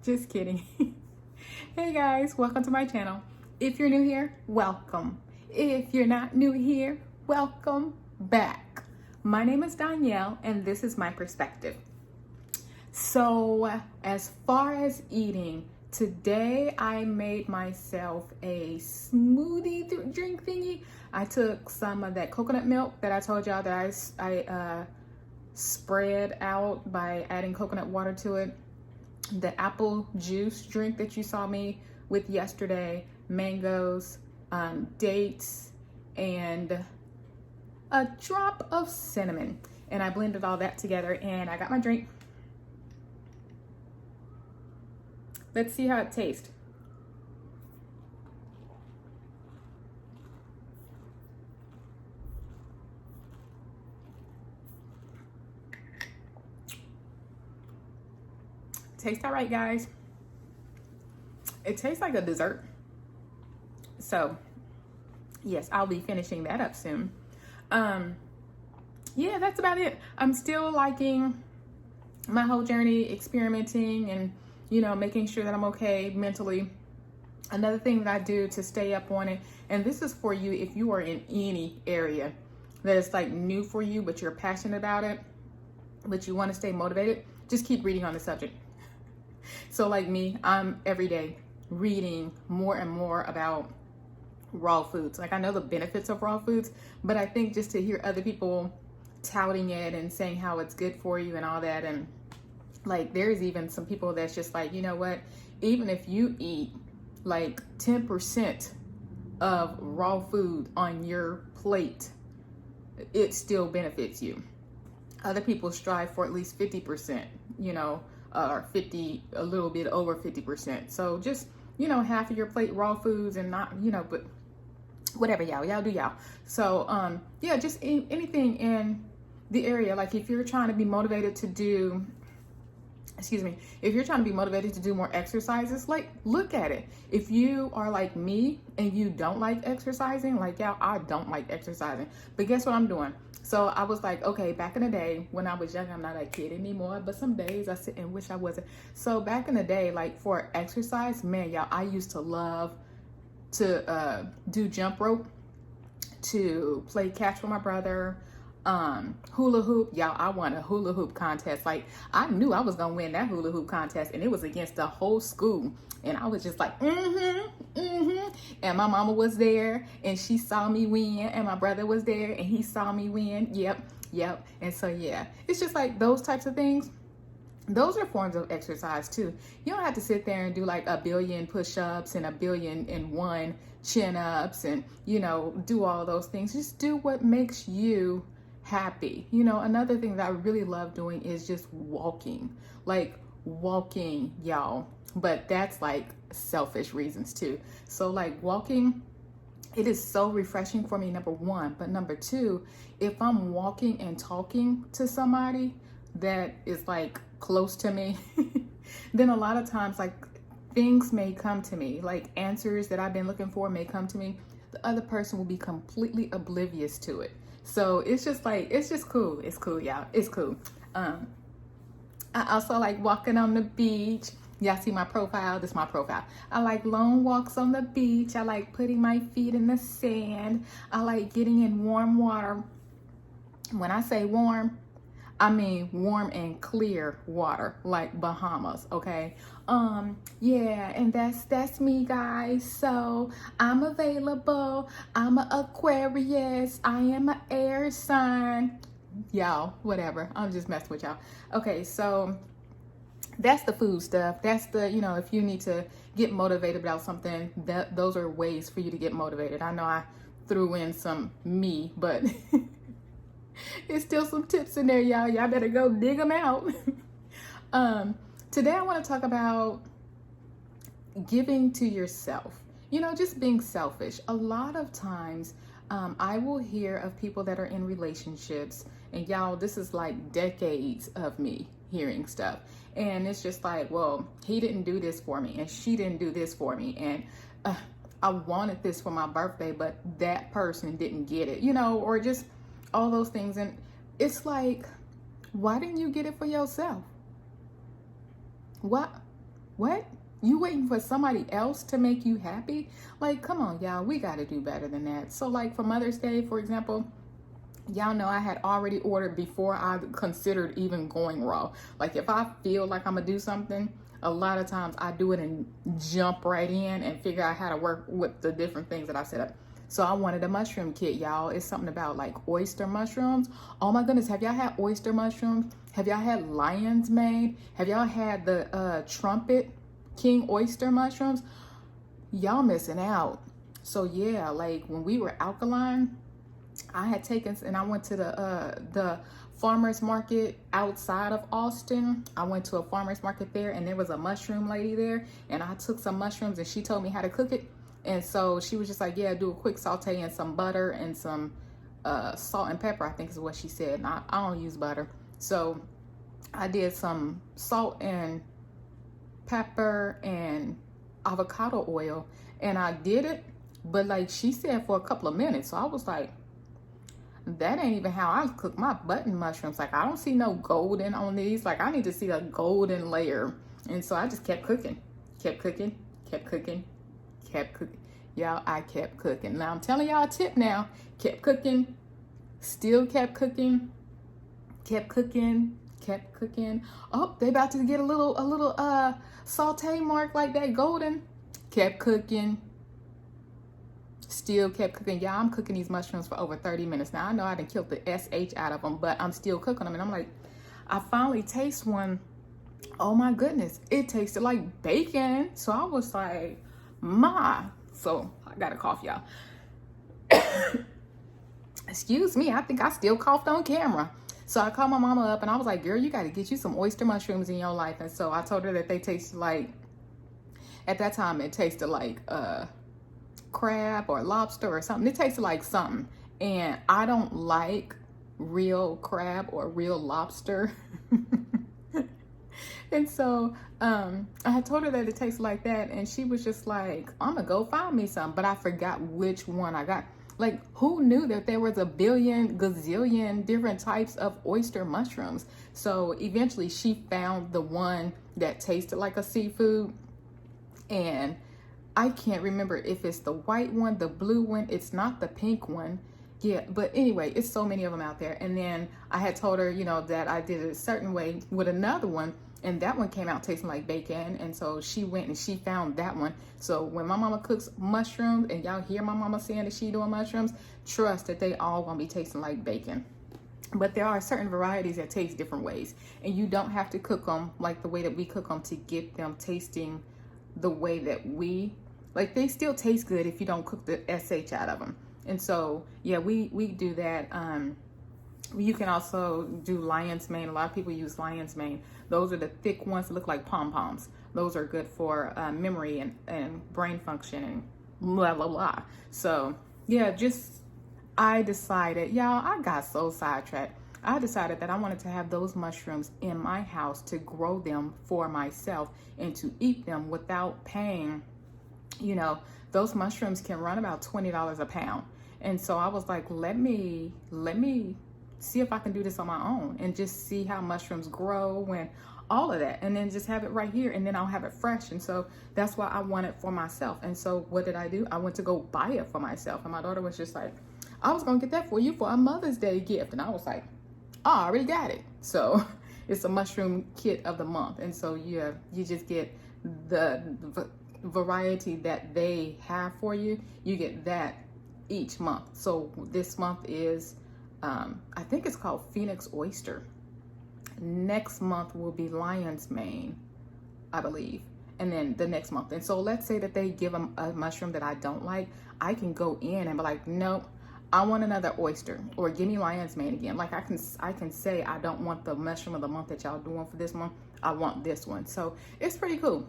Just kidding. Hey guys, welcome to my channel. If you're new here, welcome. If you're not new here, welcome back. My name is Danielle and this is my perspective. So as far as eating, today I made myself a smoothie drink thingy. I took some of that coconut milk that I told y'all that I spread out by adding coconut water to it. The apple juice drink that you saw me with yesterday, mangoes, dates, and a drop of cinnamon. And I blended all that together and I got my drink. Let's see how it tastes. Tastes all right, guys. It tastes like a dessert. So, yes, I'll be finishing that up soon. Yeah, that's about it. I'm still liking my whole journey, experimenting and, making sure that I'm okay mentally. Another thing that I do to stay up on it, and this is for you if you are in any area that is like new for you, but you're passionate about it, but you want to stay motivated, just keep reading on the subject. So like me, I'm every day reading more and more about raw foods. Like I know the benefits of raw foods, but I think just to hear other people touting it and saying how it's good for you and all that. And like, there's even some people that's just like, you know what, even if you eat like 10% of raw food on your plate, it still benefits you. Other people strive for at least 50%, or 50, a little bit over 50%. So just, half of your plate raw foods and not, but whatever, y'all do y'all. So, yeah, just anything in the area. Like if you're trying to be motivated to do, if you're trying to be motivated to do more exercises, like look at it. If you are like me and you don't like exercising, like y'all, I don't like exercising, but guess what I'm doing? So I was like, okay, back in the day when I was young, I'm not a kid anymore, but some days I sit and wish I wasn't. So back in the day, like for exercise, man, y'all, I used to love to do jump rope, to play catch with my brother, hula hoop. Y'all, I won a hula hoop contest. Like I knew I was gonna win that hula hoop contest, and it was against the whole school. And I was just like, and my mama was there and she saw me win, and my brother was there and he saw me win. Yep. And so yeah, it's just like those types of things. Those are forms of exercise too. You don't have to sit there and do like 1 billion push-ups and 1,000,001 chin-ups and, do all those things. Just do what makes you happy. Another thing that I really love doing is just walking. Like walking, y'all. But that's like selfish reasons too. So like walking, it is so refreshing for me, number one. But number two, if I'm walking and talking to somebody that is like close to me, then a lot of times like things may come to me, like answers that I've been looking for may come to me. The other person will be completely oblivious to it. So it's just like, it's just cool. It's cool, y'all. It's cool. I also like walking on the beach. Y'all see my profile? This is my profile. I like long walks on the beach. I like putting my feet in the sand. I like getting in warm water. When I say warm, I mean warm and clear water, like Bahamas, okay? Yeah, and that's me, guys. So I'm available. I'm an Aquarius. I am an air sign. Y'all, whatever. I'm just messing with y'all. Okay, so that's the food stuff. That's the, if you need to get motivated about something, those are ways for you to get motivated. I know I threw in some me, but there's still some tips in there, y'all. Y'all better go dig them out. Today I want to talk about giving to yourself. Just being selfish. A lot of times I will hear of people that are in relationships, and y'all, this is like decades of me hearing stuff. And it's just like, well, he didn't do this for me, and she didn't do this for me, and I wanted this for my birthday, but that person didn't get it, or just all those things. And it's like, why didn't you get it for yourself? What? What? You waiting for somebody else to make you happy? Like, come on, y'all. We got to do better than that. So, like, for Mother's Day, for example, y'all know I had already ordered before I considered even going raw. Like, if I feel like I'm going to do something, a lot of times I do it and jump right in and figure out how to work with the different things that I set up. So I wanted a mushroom kit, y'all. It's something about like oyster mushrooms. Oh my goodness, have y'all had oyster mushrooms? Have y'all had lion's mane? Have y'all had the trumpet king oyster mushrooms? Y'all missing out. So yeah, like when we were alkaline, I had taken and I went to the farmers market outside of Austin. I went to a farmers market there, and there was a mushroom lady there, and I took some mushrooms and she told me how to cook it. And so she was just like, yeah, do a quick saute and some butter and some salt and pepper, I think is what she said. And I don't use butter. So I did some salt and pepper and avocado oil, and I did it. But like she said, for a couple of minutes. So I was like, that ain't even how I cook my button mushrooms. Like, I don't see no golden on these. Like, I need to see a golden layer. And so I just kept cooking, kept cooking, kept cooking, kept cooking. Y'all, I kept cooking. Now I'm telling y'all a tip now. Kept cooking, still kept cooking, kept cooking, kept cooking. Oh, they about to get a little saute mark like that golden. Kept cooking, still kept cooking. Y'all, I'm cooking these mushrooms for over 30 minutes. Now I know I done killed the SH out of them, but I'm still cooking them. And I'm like, I finally taste one. Oh my goodness, it tasted like bacon. So I was like, so I got a cough, y'all. Excuse me, I think I still coughed on camera. So I called my mama up and I was like, girl, you got to get you some oyster mushrooms in your life. And so I told her that they tasted like, at that time it tasted like crab or lobster or something. It tasted like something. And I don't like real crab or real lobster. And so I had told her that it tastes like that, and she was just like, I'm gonna go find me some. But I forgot which one I got. Like, who knew that there was a billion gazillion different types of oyster mushrooms? So eventually she found the one that tasted like a seafood, and I can't remember if it's the white one, the blue one. It's not the pink one. Yeah, but anyway, it's so many of them out there. And then I had told her, you know, that I did it a certain way with another one, and that one came out tasting like bacon. And so she went and she found that one. So when my mama cooks mushrooms, and y'all hear my mama saying that she doing mushrooms, trust that they all gonna be tasting like bacon. But there are certain varieties that taste different ways, and you don't have to cook them like the way that we cook them to get them tasting the way that we like. They still taste good if you don't cook the SH out of them. And so, yeah, we do that. You can also do lion's mane. A lot of people use lion's mane. Those are the thick ones that look like pom-poms. Those are good for memory and brain function and blah, blah, blah. So, yeah, I decided, y'all, I got so sidetracked. I decided that I wanted to have those mushrooms in my house to grow them for myself and to eat them without paying. You know, those mushrooms can run about $20 a pound. And so I was like, let me see if I can do this on my own and just see how mushrooms grow and all of that. And then just have it right here, and then I'll have it fresh. And so that's what I wanted for myself. And so what did I do? I went to go buy it for myself. And my daughter was just like, I was going to get that for you for a Mother's Day gift. And I was like, oh, I already got it. So it's a mushroom kit of the month. And so you just get the variety that they have for you. You get that each month. So this month is I think it's called Phoenix Oyster. Next month will be Lion's Mane, I believe, and then the next month. And so let's say that they give them a mushroom that I don't like. I can go in and be like, nope, I want another oyster, or give me Lion's Mane again. Like I can say I don't want the mushroom of the month that y'all doing for this month. I want this one. So it's pretty cool.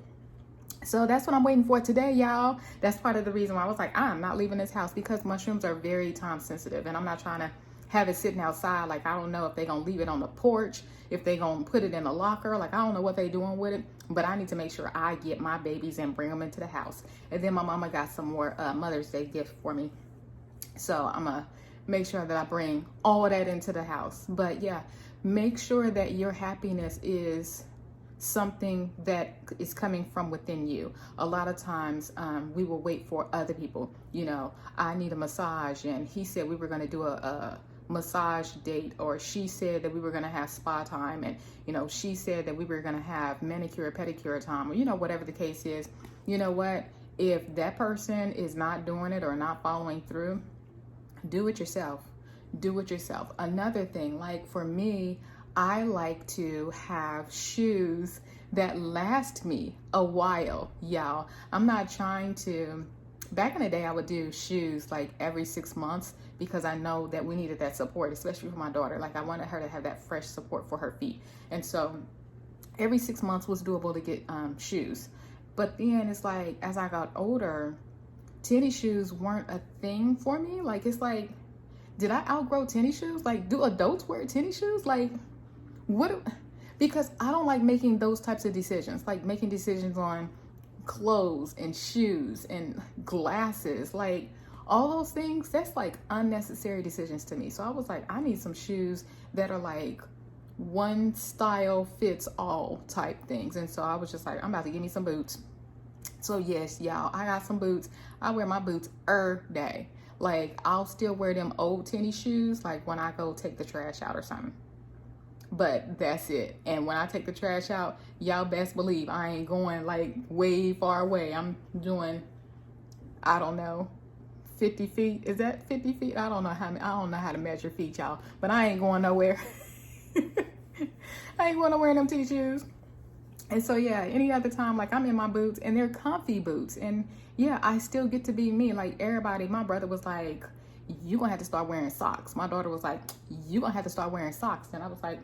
So that's what I'm waiting for today, y'all. That's part of the reason why I was like, I'm not leaving this house, because mushrooms are very time sensitive, and I'm not trying to have it sitting outside. Like, I don't know if they're going to leave it on the porch, if they're going to put it in a locker. Like, I don't know what they're doing with it, but I need to make sure I get my babies and bring them into the house. And then my mama got some more Mother's Day gift for me. So I'm going to make sure that I bring all of that into the house. But yeah, make sure that your happiness is something that is coming from within you. A lot of times we will wait for other people. You know, I need a massage, and he said we were going to do a massage date, or she said that we were going to have spa time, and you know, she said that we were going to have manicure pedicure time, or you know, whatever the case is. You know what, if that person is not doing it or not following through, do it yourself. Do it yourself. Another thing, like for me, I like to have shoes that last me a while, y'all. I'm not trying to, back in the day, I would do shoes like every 6 months because I know that we needed that support, especially for my daughter. Like I wanted her to have that fresh support for her feet. And so every 6 months was doable to get shoes. But then it's like, as I got older, tennis shoes weren't a thing for me. Like, it's like, did I outgrow tennis shoes? Like, do adults wear tennis shoes? Like, what? Because I don't like making those types of decisions, like making decisions on clothes and shoes and glasses, like all those things. That's like unnecessary decisions to me. So I was like, I need some shoes that are like one style fits all type things. And so I was just like, I'm about to give me some boots. So yes, y'all, I got some boots. I wear my boots every day. Like, I'll still wear them old tennis shoes, like when I go take the trash out or something. But that's it. And when I take the trash out, y'all best believe I ain't going like way far away. I'm doing, I don't know, 50 feet. Is that 50 feet? I don't know how to measure feet, y'all. But I ain't going nowhere. I ain't going nowhere in them tennis shoes. And so yeah, any other time, like I'm in my boots and they're comfy boots. And yeah, I still get to be me. Like everybody, my brother was like, you gonna have to start wearing socks. My daughter was like, you gonna have to start wearing socks. And I was like,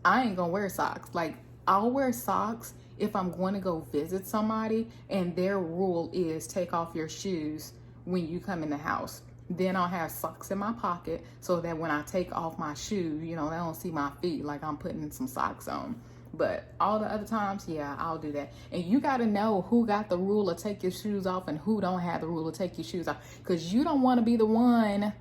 I ain't gonna wear socks. Like I'll wear socks if I'm going to go visit somebody and their rule is take off your shoes when you come in the house. Then I'll have socks in my pocket so that when I take off my shoe, you know, they don't see my feet like I'm putting some socks on. But all the other times, yeah, I'll do that. And you got to know who got the rule to take your shoes off and who don't have the rule to take your shoes off. Because you don't want to be the one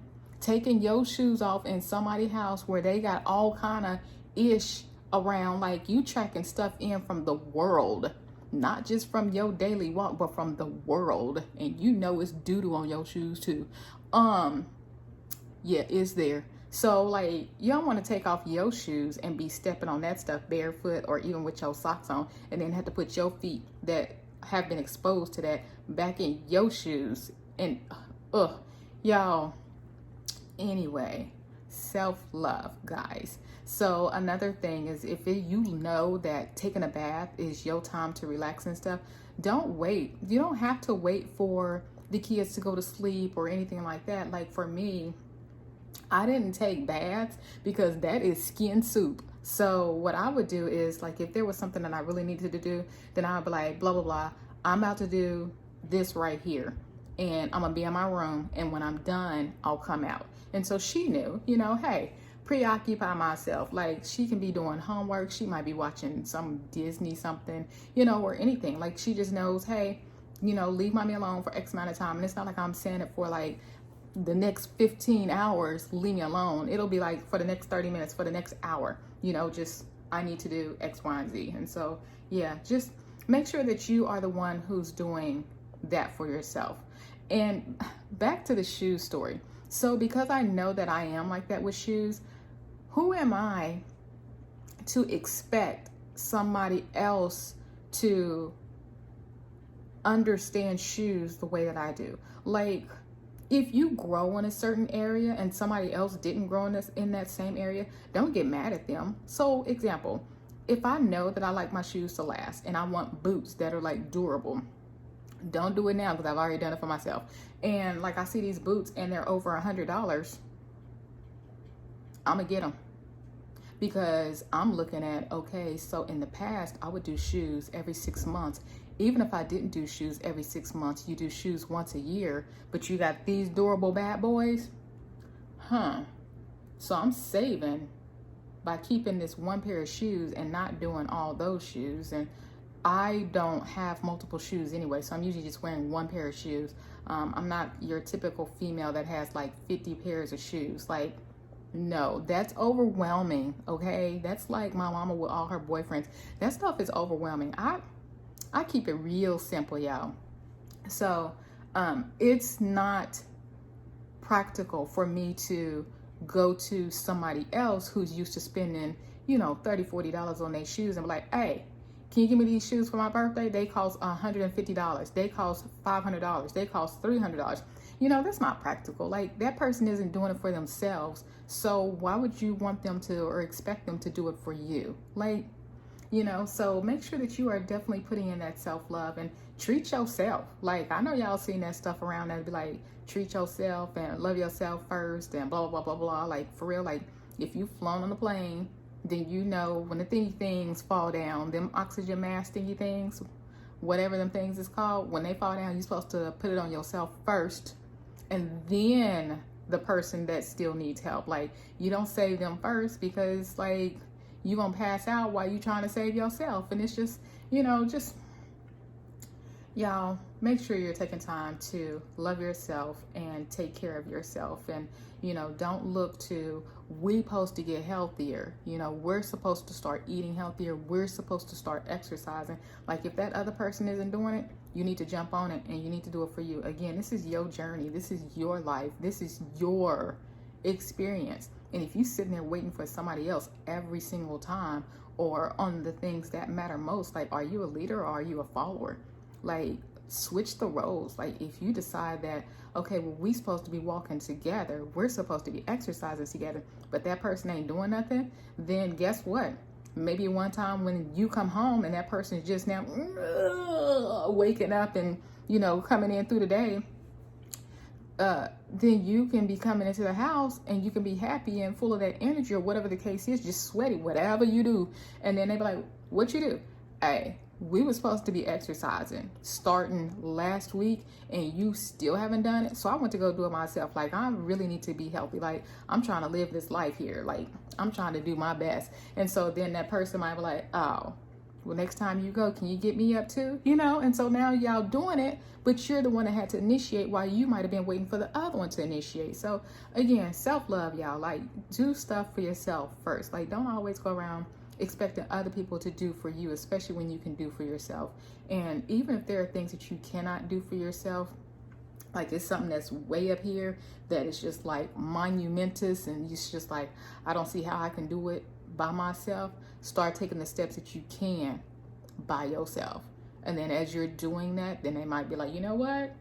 taking your shoes off in somebody's house where they got all kind of ish around. Like you tracking stuff in from the world, not just from your daily walk, but from the world. And you know it's doo-doo on your shoes too. Yeah, it's there. So like you don't want to take off your shoes and be stepping on that stuff barefoot or even with your socks on and then have to put your feet that have been exposed to that back in your shoes. And y'all, anyway, self-love, guys. So another thing is you know that taking a bath is your time to relax and stuff, don't wait. You don't have to wait for the kids to go to sleep or anything like that. Like for me, I didn't take baths because that is skin soup. So what I would do is like, if there was something that I really needed to do, then I would be like, blah, blah, blah. I'm about to do this right here and I'm gonna be in my room. And when I'm done, I'll come out. And so she knew, you know, hey, preoccupy myself. Like she can be doing homework. She might be watching some Disney something, you know, or anything. Like she just knows, hey, you know, leave mommy alone for X amount of time. And it's not like I'm saying it for like the next 15 hours, leave me alone. It'll be like for the next 30 minutes, for the next hour, you know, just I need to do X, Y, and Z. And so, yeah, just make sure that you are the one who's doing that for yourself. And back to the shoe story. So because I know that I am like that with shoes, who am I to expect somebody else to understand shoes the way that I do? Like, if you grow in a certain area and somebody else didn't grow in that same area, don't get mad at them. So example, if I know that I like my shoes to last and I want boots that are like durable, don't do it now because I've already done it for myself. And like I see these boots and they're over $100, I'm gonna get them. Because I'm looking at, okay, so in the past, I would do shoes every 6 months. Even if I didn't do shoes every 6 months, you do shoes once a year, but you got these durable bad boys? So I'm saving by keeping this one pair of shoes and not doing all those shoes. And I don't have multiple shoes anyway, so I'm usually just wearing one pair of shoes. I'm not your typical female that has like 50 pairs of shoes. Like, No, that's overwhelming. Okay, that's like my mama with all her boyfriends. That stuff is overwhelming. I keep it real simple, y'all. So it's not practical for me to go to somebody else who's used to spending, you know, $30, $40 on their shoes and be like, hey, can you give me these shoes for my birthday? They cost $150. They cost $500. They cost $300. You know, that's not practical. Like, that person isn't doing it for themselves. So why would you want them to or expect them to do it for you? Like, you know, so make sure that you are definitely putting in that self-love and treat yourself. Like, I know y'all seen that stuff around that be like, treat yourself and love yourself first and blah, blah, blah, blah, blah. Like, for real, like, if you've flown on a plane, then you know when the thingy things fall down, them oxygen mask thingy things, whatever them things is called, when they fall down, you're supposed to put it on yourself first and then the person that still needs help. Like, you don't save them first because, like, you're going to pass out while you're trying to save yourself. And it's just, you know, just, y'all, make sure you're taking time to love yourself and take care of yourself. And, you know, don't look to, we supposed to get healthier. You know, we're supposed to start eating healthier. We're supposed to start exercising. Like, if that other person isn't doing it, you need to jump on it and you need to do it for you. Again, this is your journey. This is your life. This is your experience. And if you're sitting there waiting for somebody else every single time or on the things that matter most, like, are you a leader or are you a follower? Like, switch the roles. Like, if you decide that, okay, well, we supposed to be walking together, we're supposed to be exercising together, but that person ain't doing nothing, then guess what? Maybe one time when you come home and that person is just now waking up and, you know, coming in through the day, then you can be coming into the house and you can be happy and full of that energy or whatever the case is, just sweaty, whatever you do. And then they be like, what you do? Hey, we were supposed to be exercising starting last week and you still haven't done it. So I went to go do it myself. Like, I really need to be healthy. Like, I'm trying to live this life here. Like, I'm trying to do my best. And so then that person might be like, oh, well, next time you go, can you get me up too? You know? And so now y'all doing it, but you're the one that had to initiate while you might have been waiting for the other one to initiate. So again, self-love, y'all. Like, do stuff for yourself first. Like, don't always go around expecting other people to do for you, especially when you can do for yourself. And even if there are things that you cannot do for yourself, like it's something that's way up here that is just like monumentous and it's just like, I don't see how I can do it by myself, start taking the steps that you can by yourself. And then as you're doing that, then they might be like, you know what?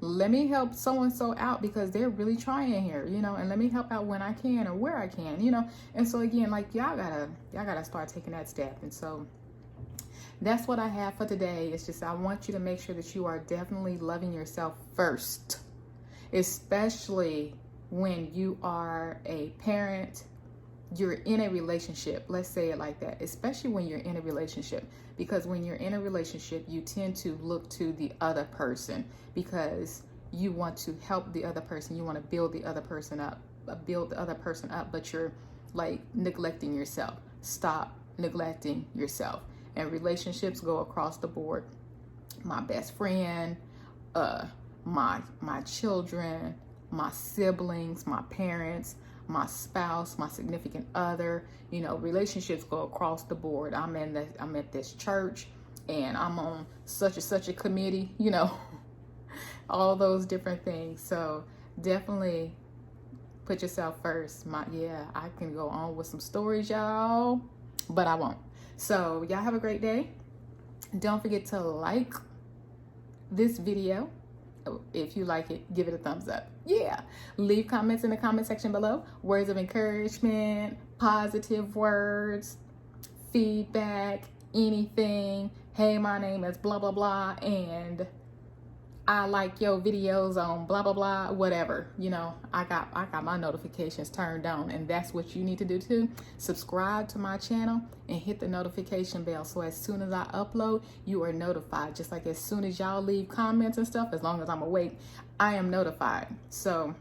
Let me help so-and-so out because they're really trying here, you know, and let me help out when I can or where I can, you know. And so again, like, y'all gotta start taking that step. And so that's what I have for today. It's just, I want you to make sure that you are definitely loving yourself first, especially when you are a parent, you're in a relationship, let's say it like that, especially when you're in a relationship, because when you're in a relationship, you tend to look to the other person because you want to help the other person. You want to build the other person up, but you're like neglecting yourself. Stop neglecting yourself. And relationships go across the board. My best friend, my children, my siblings, my parents, my spouse, my significant other, you know, relationships go across the board. I'm at this church and I'm on such and such a committee, you know, all those different things. So definitely put yourself first. I can go on with some stories, y'all, but I won't. So y'all have a great day. Don't forget to like this video. If you like it, give it a thumbs up. Yeah. Leave comments in the comment section below. Words of encouragement, positive words, feedback, anything. Hey, my name is blah, blah, blah. And I like your videos on blah, blah, blah, whatever. You know, I got my notifications turned on, and that's what you need to do too. Subscribe to my channel and hit the notification bell. So as soon as I upload, you are notified. Just like as soon as y'all leave comments and stuff, as long as I'm awake, I am notified. So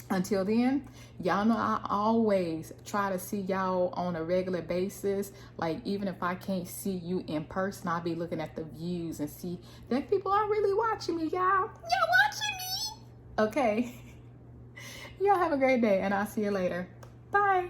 until then, y'all know I always try to see y'all on a regular basis. Like, even if I can't see you in person, I'll be looking at the views and see that people are really watching me, y'all. Y'all watching me? Okay. Y'all have a great day, and I'll see you later. Bye.